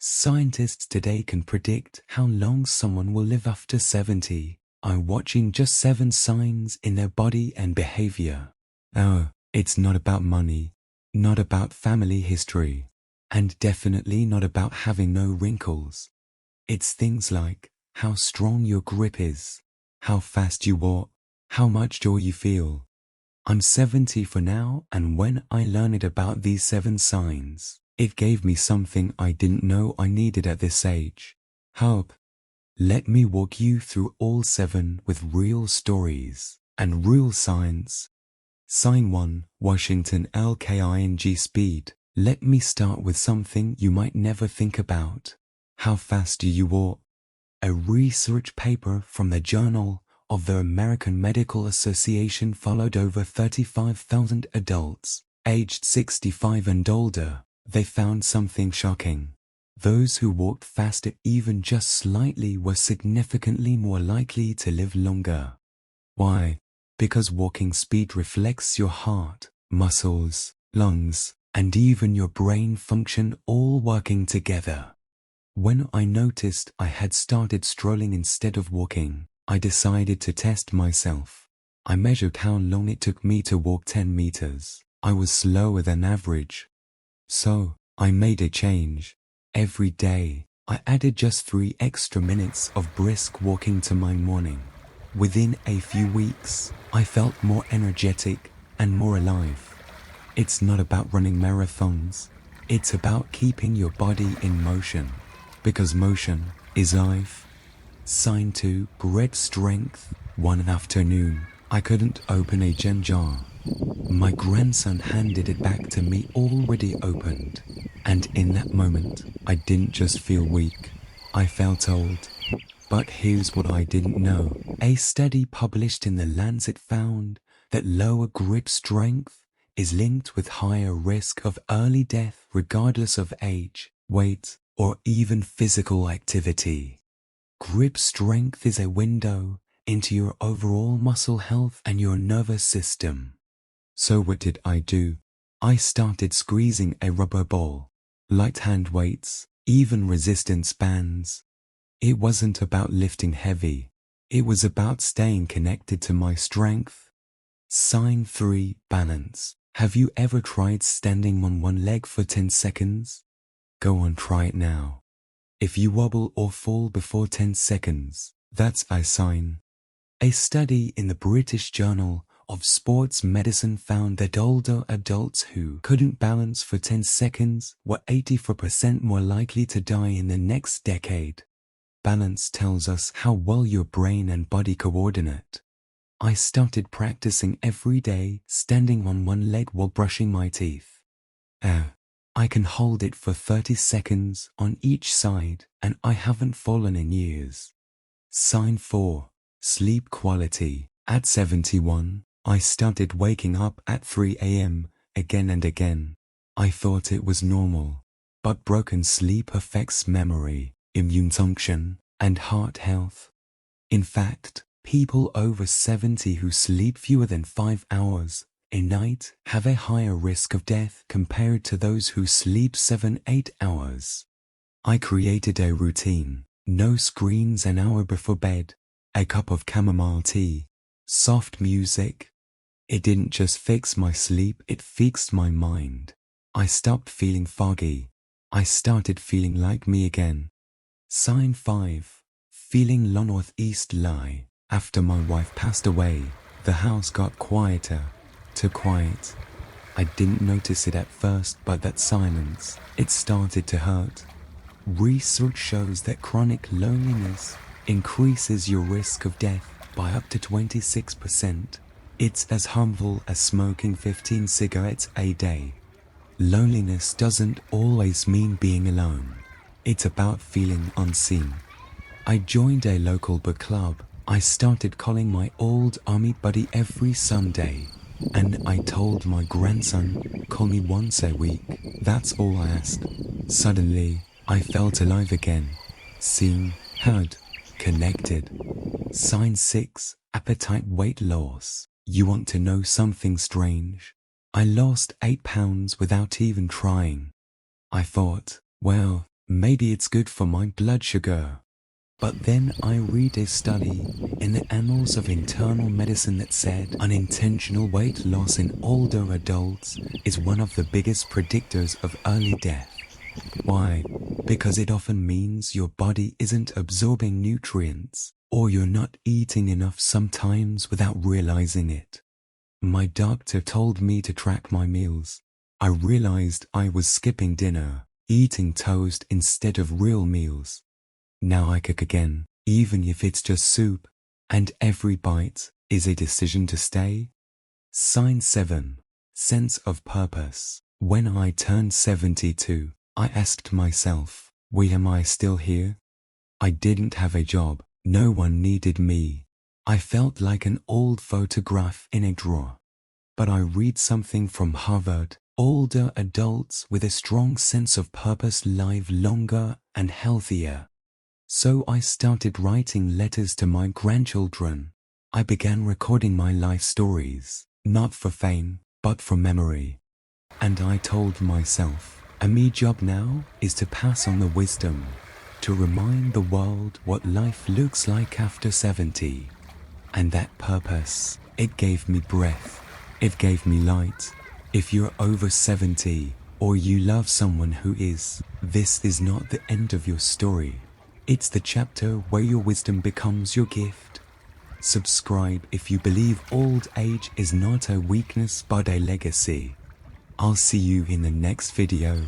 Scientists today can predict how long someone will live after 70 by watching just 7 signs in their body and behavior. Oh, it's not about money, not about family history, and definitely not about having no wrinkles. It's things like how strong your grip is, how fast you walk, how much joy you feel. I'm 70 for now, and when I learned about these 7 signs, it gave me something I didn't know I needed at this age. Hope. Let me walk you through all 7 with real stories and real science. Sign 1, Washington LKING speed. Let me start with something you might never think about. How fast do you walk? A research paper from the Journal of the American Medical Association followed over 35,000 adults, aged 65 and older. They found something shocking. Those who walked faster even just slightly were significantly more likely to live longer. Why? Because walking speed reflects your heart, muscles, lungs, and even your brain function all working together. When I noticed I had started strolling instead of walking, I decided to test myself. I measured how long it took me to walk 10 meters. I was slower than average. So, I made a change. Every day, I added just 3 extra minutes of brisk walking to my morning. Within a few weeks, I felt more energetic and more alive. It's not about running marathons. It's about keeping your body in motion. Because motion is life. Sign 2, great strength. One afternoon, I couldn't open a gem jar. My grandson handed it back to me already opened. And in that moment, I didn't just feel weak. I felt old. But here's what I didn't know. A study published in The Lancet found that lower grip strength is linked with higher risk of early death regardless of age, weight, or even physical activity. Grip strength is a window into your overall muscle health and your nervous system. So what did I do? I started squeezing a rubber ball, light hand weights, even resistance bands. It wasn't about lifting heavy. It was about staying connected to my strength. Sign 3, balance. Have you ever tried standing on one leg for 10 seconds? Go on, try it now. If you wobble or fall before 10 seconds, that's a sign. A study in the British Journal of Sports Medicine found that older adults who couldn't balance for 10 seconds were 84% more likely to die in the next decade. Balance tells us how well your brain and body coordinate. I started practicing every day, standing on one leg while brushing my teeth. I can hold it for 30 seconds on each side, and I haven't fallen in years. Sign 4, sleep quality. At 71, I started waking up at 3 a.m. again and again. I thought it was normal, but broken sleep affects memory, immune function, and heart health. In fact, people over 70 who sleep fewer than 5 hours a night have a higher risk of death compared to those who sleep 7-8 hours. I created a routine: no screens an hour before bed, a cup of chamomile tea, soft music. It didn't just fix my sleep, it fixed my mind. I stopped feeling foggy. I started feeling like me again. Sign 5, feeling low. Northeast lie. After my wife passed away, the house got quieter. Too quiet. I didn't notice it at first, but that silence, it started to hurt. Research shows that chronic loneliness increases your risk of death by up to 26%. It's as harmful as smoking 15 cigarettes a day. Loneliness doesn't always mean being alone. It's about feeling unseen. I joined a local book club. I started calling my old army buddy every Sunday. And I told my grandson, call me once a week. That's all I asked. Suddenly, I felt alive again. Seen, heard, connected. Sign 6, appetite weight loss. You want to know something strange? I lost 8 pounds without even trying. I thought, well, Maybe it's good for my blood sugar. But then I read a study in the Annals of Internal Medicine that said unintentional weight loss in older adults is one of the biggest predictors of early death. Why? Because it often means your body isn't absorbing nutrients, or you're not eating enough sometimes without realizing it. My doctor told me to track my meals. I realized I was skipping dinner, eating toast instead of real meals. Now I cook again, even if it's just soup, and every bite is a decision to stay. Sign 7. Sense of purpose. When I turned 72, I asked myself, why am I still here? I didn't have a job, no one needed me. I felt like an old photograph in a drawer. But I read something from Harvard. Older adults with a strong sense of purpose live longer and healthier. So I started writing letters to my grandchildren. I began recording my life stories, not for fame, but for memory. And I told myself, my job now is to pass on the wisdom, to remind the world what life looks like after 70. And that purpose, it gave me breath, it gave me light. If you're over 70, or you love someone who is, this is not the end of your story. It's the chapter where your wisdom becomes your gift. Subscribe if you believe old age is not a weakness but a legacy. I'll see you in the next video.